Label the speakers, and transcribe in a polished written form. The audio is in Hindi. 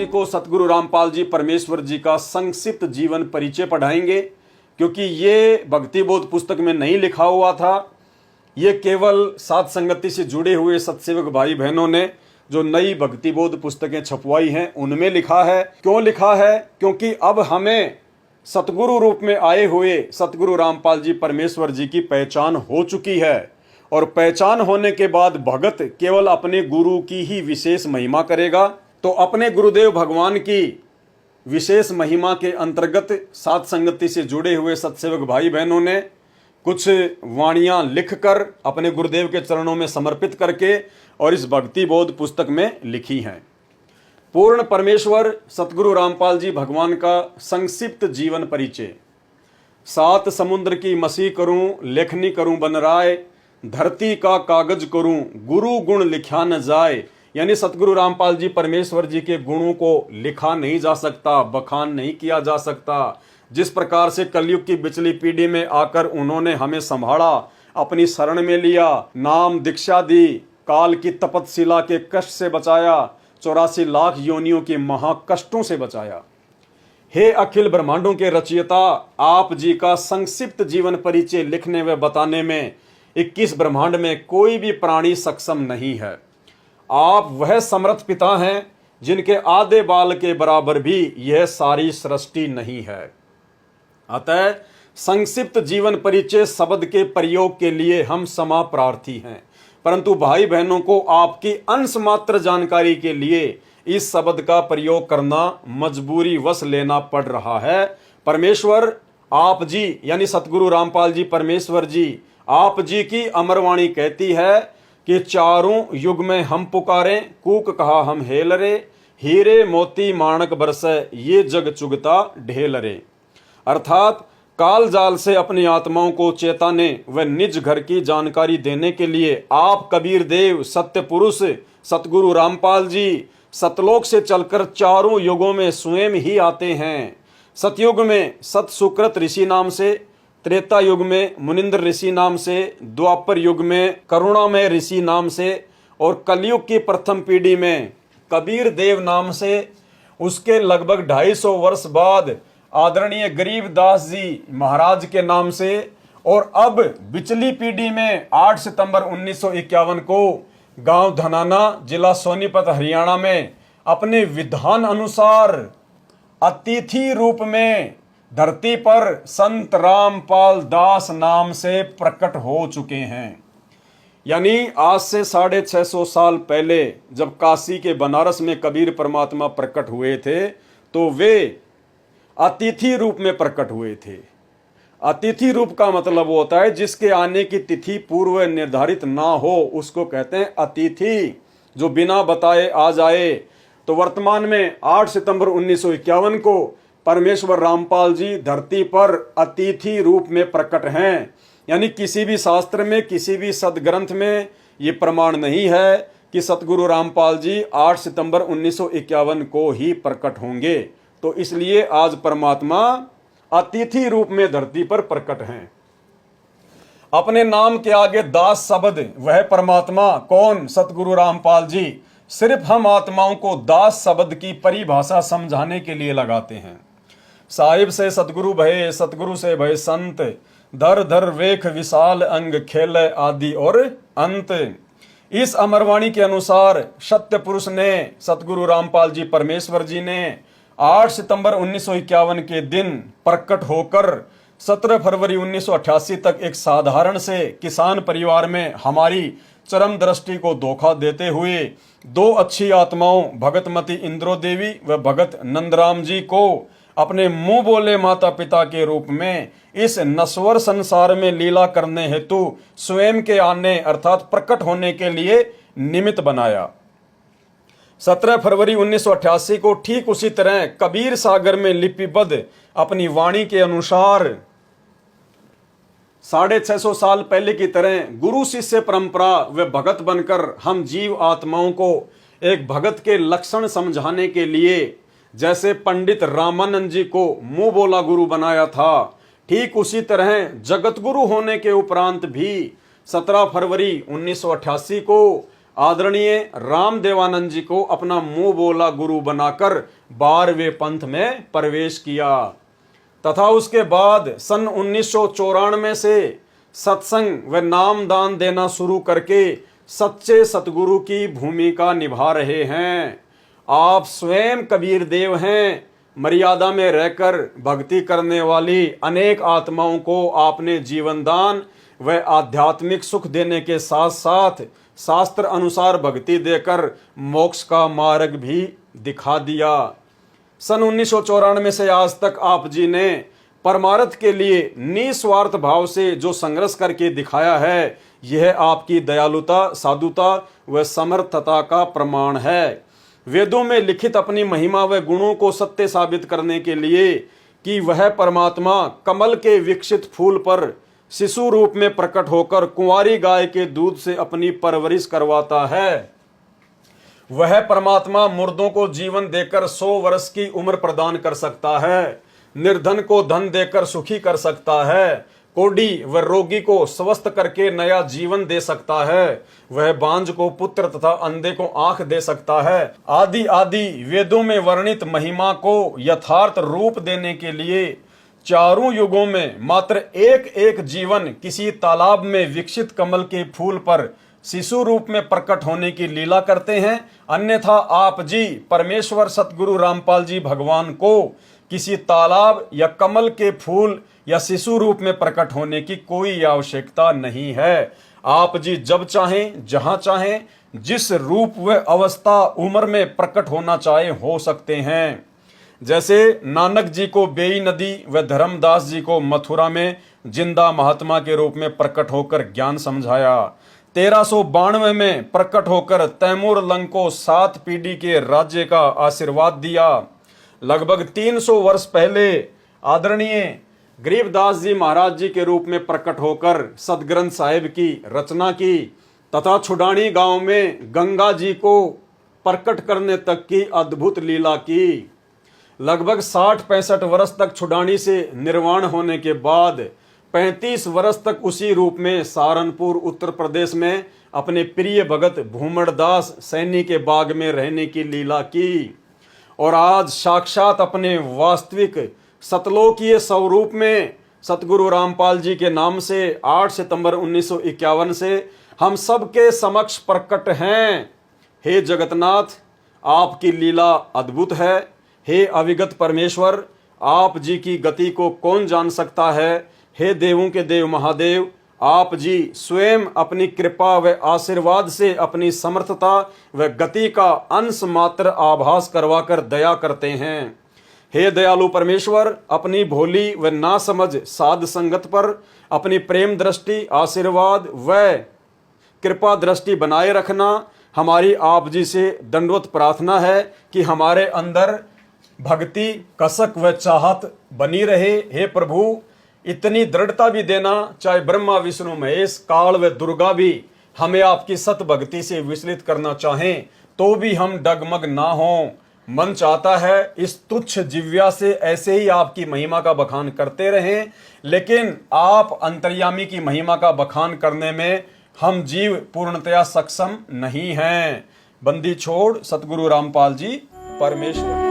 Speaker 1: को सतगुरु रामपाल जी परमेश्वर जी का संक्षिप्त जीवन परिचय पढ़ाएंगे, क्योंकि ये भक्ति बोध पुस्तक में नहीं लिखा हुआ था। ये केवल साध संगति से जुड़े हुए सत्सेवक भाई बहनों ने जो नई भक्ति बोध पुस्तकें छपवाई हैं उनमें लिखा है। क्यों लिखा है? क्योंकि अब हमें सतगुरु रूप में आए हुए सतगुरु रामपाल जी परमेश्वर जी की पहचान हो चुकी है, और पहचान होने के बाद भगत केवल अपने गुरु की ही विशेष महिमा करेगा। तो अपने गुरुदेव भगवान की विशेष महिमा के अंतर्गत साध संगति से जुड़े हुए सत्सेवक भाई बहनों ने कुछ वाणियां लिखकर अपने गुरुदेव के चरणों में समर्पित करके और इस भक्ति बोध पुस्तक में लिखी हैं। पूर्ण परमेश्वर सतगुरु रामपाल जी भगवान का संक्षिप्त जीवन परिचय। 7 समुद्र की मसी करूं, लेखनी करूं बन राय, धरती का कागज करूं, गुरु गुण लिखा न जाए। यानी सतगुरु रामपाल जी परमेश्वर जी के गुणों को लिखा नहीं जा सकता, बखान नहीं किया जा सकता। जिस प्रकार से कलयुग की बिचली पीढ़ी में आकर उन्होंने हमें संभाला, अपनी शरण में लिया, नाम दीक्षा दी, काल की तपतशिला के कष्ट से बचाया, 84 लाख योनियों के महाकष्टों से बचाया। हे अखिल ब्रह्मांडों के रचयिता, आप जी का संक्षिप्त जीवन परिचय लिखने व बताने में 21 ब्रह्मांड में कोई भी प्राणी सक्षम नहीं है। आप वह समर्थ पिता हैं जिनके आधे बाल के बराबर भी यह सारी सृष्टि नहीं है। अतः संक्षिप्त जीवन परिचय शब्द के प्रयोग के लिए हम क्षमा प्रार्थी हैं, परंतु भाई बहनों को आपकी अंश मात्र जानकारी के लिए इस शब्द का प्रयोग करना मजबूरी वश लेना पड़ रहा है। परमेश्वर आप जी यानी सतगुरु रामपाल जी परमेश्वर जी, आप जी की अमरवाणी कहती है कि चारों युग में हम पुकारें, कूक कहा हम हेल रे, हीरे मोती माणक बरसे ये जग चुगता ढेल रे। अर्थात काल जाल से अपनी आत्माओं को चेताने व निज घर की जानकारी देने के लिए आप कबीर देव सत्य पुरुष सतगुरु रामपाल जी सतलोक से चलकर चारों युगों में स्वयं ही आते हैं। सतयुग में सत सुकृत ऋषि नाम से, त्रेता युग में मुनिंद्र ऋषि नाम से, द्वापर युग में करुणामय ऋषि नाम से, और कलयुग की प्रथम पीढ़ी में कबीर देव नाम से। उसके लगभग 250 वर्ष बाद आदरणीय गरीबदास जी महाराज के नाम से, और अब बिचली पीढ़ी में 8 सितंबर 1951 को गांव धनाना जिला सोनीपत हरियाणा में अपने विधान अनुसार अतिथि रूप में धरती पर संत रामपाल दास नाम से प्रकट हो चुके हैं। यानी आज से 650 साल पहले जब काशी के बनारस में कबीर परमात्मा प्रकट हुए थे तो वे अतिथि रूप में प्रकट हुए थे। अतिथि रूप का मतलब होता है जिसके आने की तिथि पूर्व निर्धारित ना हो, उसको कहते हैं अतिथि, जो बिना बताए आ जाए। तो वर्तमान में 8 सितंबर 1951 को परमेश्वर रामपाल जी धरती पर अतिथि रूप में प्रकट हैं। यानी किसी भी शास्त्र में, किसी भी सदग्रंथ में ये प्रमाण नहीं है कि सतगुरु रामपाल जी 8 सितंबर 1951 को ही प्रकट होंगे। तो इसलिए आज परमात्मा अतिथि रूप में धरती पर प्रकट हैं। अपने नाम के आगे दास शब्द, वह परमात्मा कौन? सतगुरु रामपाल जी सिर्फ हम आत्माओं को दास शब्द की परिभाषा समझाने के लिए लगाते हैं। साहिब से सतगुरु भय, सतगुरु से भय संत, धर धर वेख विशाल अंग खेल आदि और अंत। इस अमरवाणी के अनुसार सत्य पुरुष ने सतगुरु रामपाल जी परमेश्वर जी ने 8 सितंबर 1951 के दिन प्रकट होकर 17 फरवरी 1988 तक एक साधारण से किसान परिवार में हमारी चरम दृष्टि को धोखा देते हुए 2 अच्छी आत्माओं भगतमती इंद्रो देवी व भगत नंदराम जी को अपने मुंह बोले माता पिता के रूप में इस नश्वर संसार में लीला करने हेतु स्वयं के आने अर्थात प्रकट होने के लिए निमित्त बनाया। 17 फरवरी 1988 को ठीक उसी तरह कबीर सागर में लिपिबद्ध अपनी वाणी के अनुसार 650 साल पहले की तरह गुरु शिष्य परंपरा व भगत बनकर हम जीव आत्माओं को एक भगत के लक्षण समझाने के लिए जैसे पंडित रामानंद जी को मुंह बोला गुरु बनाया था, ठीक उसी तरह जगत गुरु होने के उपरांत भी 17 फरवरी 1988 को आदरणीय रामदेवानंद जी को अपना मुंह बोला गुरु बनाकर 12वें पंथ में प्रवेश किया तथा उसके बाद सन 1994 से सत्संग व नामदान देना शुरू करके सच्चे सतगुरु की भूमिका निभा रहे हैं। आप स्वयं कबीर देव हैं। मर्यादा में रहकर भक्ति करने वाली अनेक आत्माओं को आपने जीवन दान व आध्यात्मिक सुख देने के साथ साथ शास्त्र अनुसार भक्ति देकर मोक्ष का मार्ग भी दिखा दिया। सन 1994 से आज तक आप जी ने परमार्थ के लिए निस्वार्थ भाव से जो संघर्ष करके दिखाया है, यह आपकी दयालुता, साधुता व समर्थता का प्रमाण है। वेदों में लिखित अपनी महिमा व गुणों को सत्य साबित करने के लिए कि वह परमात्मा कमल के विकसित फूल पर शिशु रूप में प्रकट होकर कुंवारी गाय के दूध से अपनी परवरिश करवाता है, वह परमात्मा मुर्दों को जीवन देकर 100 वर्ष की उम्र प्रदान कर सकता है, निर्धन को धन देकर सुखी कर सकता है, कोढ़ी व रोगी को स्वस्थ करके नया जीवन दे सकता है, वह बांझ को पुत्र तथा अंधे को आंख दे सकता है, आदि आदि वेदों में वर्णित महिमा को यथार्थ रूप देने के लिए चारों युगों में मात्र एक एक जीवन किसी तालाब में विकसित कमल के फूल पर शिशु रूप में प्रकट होने की लीला करते हैं। अन्यथा आप जी परमेश्वर सतगुरु रामपाल जी भगवान को किसी तालाब या कमल के फूल या शिशु रूप में प्रकट होने की कोई आवश्यकता नहीं है। आप जी जब चाहें, जहां चाहें, जिस रूप व अवस्था उम्र में प्रकट होना चाहे हो सकते हैं। जैसे नानक जी को बेई नदी व धर्मदास जी को मथुरा में जिंदा महात्मा के रूप में प्रकट होकर ज्ञान समझाया, 1392 में प्रकट होकर तैमूर लंग को 7 पीढ़ी के राज्य का आशीर्वाद दिया। लगभग 300 वर्ष पहले आदरणीय गरीबदास जी महाराज जी के रूप में प्रकट होकर सदग्रंथ साहिब की रचना की तथा छुडानी गांव में गंगा जी को प्रकट करने तक की अद्भुत लीला की। लगभग 60-65 वर्ष तक छुडानी से निर्वाण होने के बाद 35 वर्ष तक उसी रूप में सहारनपुर उत्तर प्रदेश में अपने प्रिय भगत भूमड़दास सैनी के बाग में रहने की लीला की और आज साक्षात अपने वास्तविक सतलोकीय स्वरूप में सतगुरु रामपाल जी के नाम से 8 सितंबर 1951 से हम सबके समक्ष प्रकट हैं। हे जगन्नाथ, आपकी लीला अद्भुत है। हे अविगत परमेश्वर, आप जी की गति को कौन जान सकता है। हे देवों के देव महादेव, आप जी स्वयं अपनी कृपा व आशीर्वाद से अपनी समर्थता व गति का अंश मात्र आभास करवाकर दया करते हैं। हे दयालु परमेश्वर, अपनी भोली व नासमझ साध संगत पर अपनी प्रेम दृष्टि, आशीर्वाद व कृपा दृष्टि बनाए रखना। हमारी आप जी से दंडवत प्रार्थना है कि हमारे अंदर भक्ति, कसक व चाहत बनी रहे। हे प्रभु, इतनी दृढ़ता भी देना, चाहे ब्रह्मा विष्णु महेश काल व दुर्गा भी हमें आपकी सत भक्ति से विचलित करना चाहें तो भी हम डगमग ना हों। मन चाहता है इस तुच्छ जिव्या से ऐसे ही आपकी महिमा का बखान करते रहें, लेकिन आप अंतर्यामी की महिमा का बखान करने में हम जीव पूर्णतया सक्षम नहीं हैं। बंदी छोड़ सतगुरु रामपाल जी परमेश्वर।